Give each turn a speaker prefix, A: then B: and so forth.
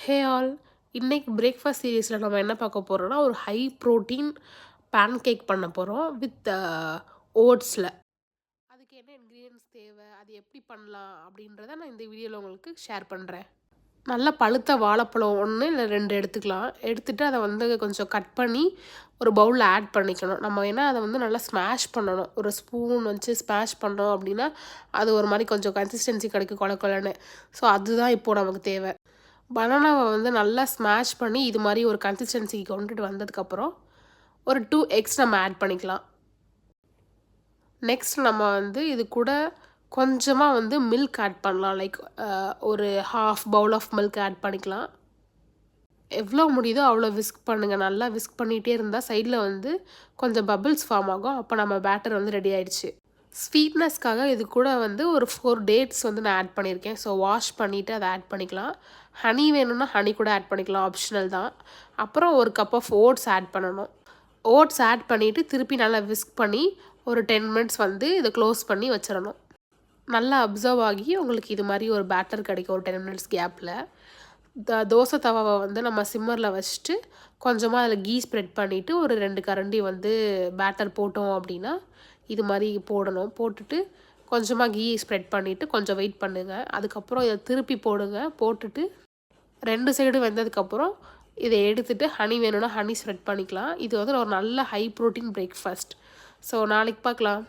A: Hey all, இன்னைக்கு breakfast சீரீஸில் நம்ம என்ன பார்க்க போகிறோம்னா ஒரு ஹை ப்ரோட்டீன் பேன் கேக் பண்ண போகிறோம் வித் ஓட்ஸில். அதுக்கு என்ன இன்க்ரீடியன்ஸ் தேவை, அது எப்படி பண்ணலாம் அப்படின்றத நான் இந்த வீடியோவில் உங்களுக்கு ஷேர் பண்ணுறேன். நல்லா பழுத்த வாழைப்பழம் 1 இல்லை 2 எடுத்துக்கலாம். எடுத்துகிட்டு அதை வந்து கொஞ்சம் கட் பண்ணி ஒரு பவுலில் ஆட் பண்ணிக்கணும். நம்ம ஏன்னா அதை வந்து நல்லா ஸ்மாஷ் பண்ணணும். ஒரு ஸ்பூன் வச்சு ஸ்மாஷ் பண்ணோம் அப்படின்னா அது ஒரு மாதிரி கொஞ்சம் கன்சிஸ்டன்சி கிடைக்கும் கொல கொலன்னு. ஸோ அதுதான் இப்போது நமக்கு தேவை. பனானாவை வந்து நல்லா ஸ்மாஷ் பண்ணி இது மாதிரி ஒரு கன்சிஸ்டன்சிக்கு கொண்டுட்டு வந்ததுக்கப்புறம் ஒரு 2 எக்ஸ் நம்ம ஆட் பண்ணிக்கலாம். நெக்ஸ்ட் நம்ம வந்து இது கூட கொஞ்சமாக வந்து மில்க் ஆட் பண்ணலாம். லைக் ஒரு ½ பவுல் ஆஃப் மில்க் ஆட் பண்ணிக்கலாம். எவ்வளோ முடியுதோ அவ்வளோ விஸ்க் பண்ணுங்கள். நல்லா விஸ்க் பண்ணிகிட்டே இருந்தால் சைடில் வந்து கொஞ்சம் பபிள்ஸ் ஃபார்ம் ஆகும். அப்போ நம்ம பேட்டர் வந்து ரெடி ஆயிடுச்சு. ஸ்வீட்னஸ்க்காக இது கூட வந்து ஒரு 4 டேட்ஸ் வந்து நான் ஆட் பண்ணியிருக்கேன். ஸோ வாஷ் பண்ணிவிட்டு அதை ஆட் பண்ணிக்கலாம். ஹனி வேணும்னா ஹனி கூட ஆட் பண்ணிக்கலாம், ஆப்ஷனல் தான். அப்புறம் ஒரு கப் ஆஃப் ஓட்ஸ் ஆட் பண்ணணும். ஓட்ஸ் ஆட் பண்ணிவிட்டு திருப்பி நல்லா விஸ்க் பண்ணி ஒரு 10 மினிட்ஸ் வந்து இதை க்ளோஸ் பண்ணி வச்சிடணும். நல்லா அப்சர்வ் ஆகி உங்களுக்கு இது மாதிரி ஒரு பேட்டர் கிடைக்கும் ஒரு 10 மினிட்ஸ் கேப்பில். தோசை தவாவை வந்து நம்ம சிம்மரில் வச்சுட்டு கொஞ்சமாக அதில் கீ ஸ்ப்ரெட் பண்ணிவிட்டு ஒரு 2 கரண்டி வந்து பேட்டர் போட்டோம் அப்படின்னா இது மாதிரி போடணும். போட்டுட்டு கொஞ்சமாக கீ ஸ்ப்ரெட் பண்ணிவிட்டு கொஞ்சம் வெயிட் பண்ணுங்கள். அதுக்கப்புறம் இதை திருப்பி போடுங்க. போட்டுட்டு 2 சைடு வெந்ததுக்கப்புறம் இதை எடுத்துகிட்டு ஹனி வேணும்னா ஹனி ஸ்ப்ரெட் பண்ணிக்கலாம். இது வந்து ஒரு நல்ல ஹை ப்ரோட்டீன் பிரேக்ஃபாஸ்ட். ஸோ நாளைக்கு பார்க்கலாம்.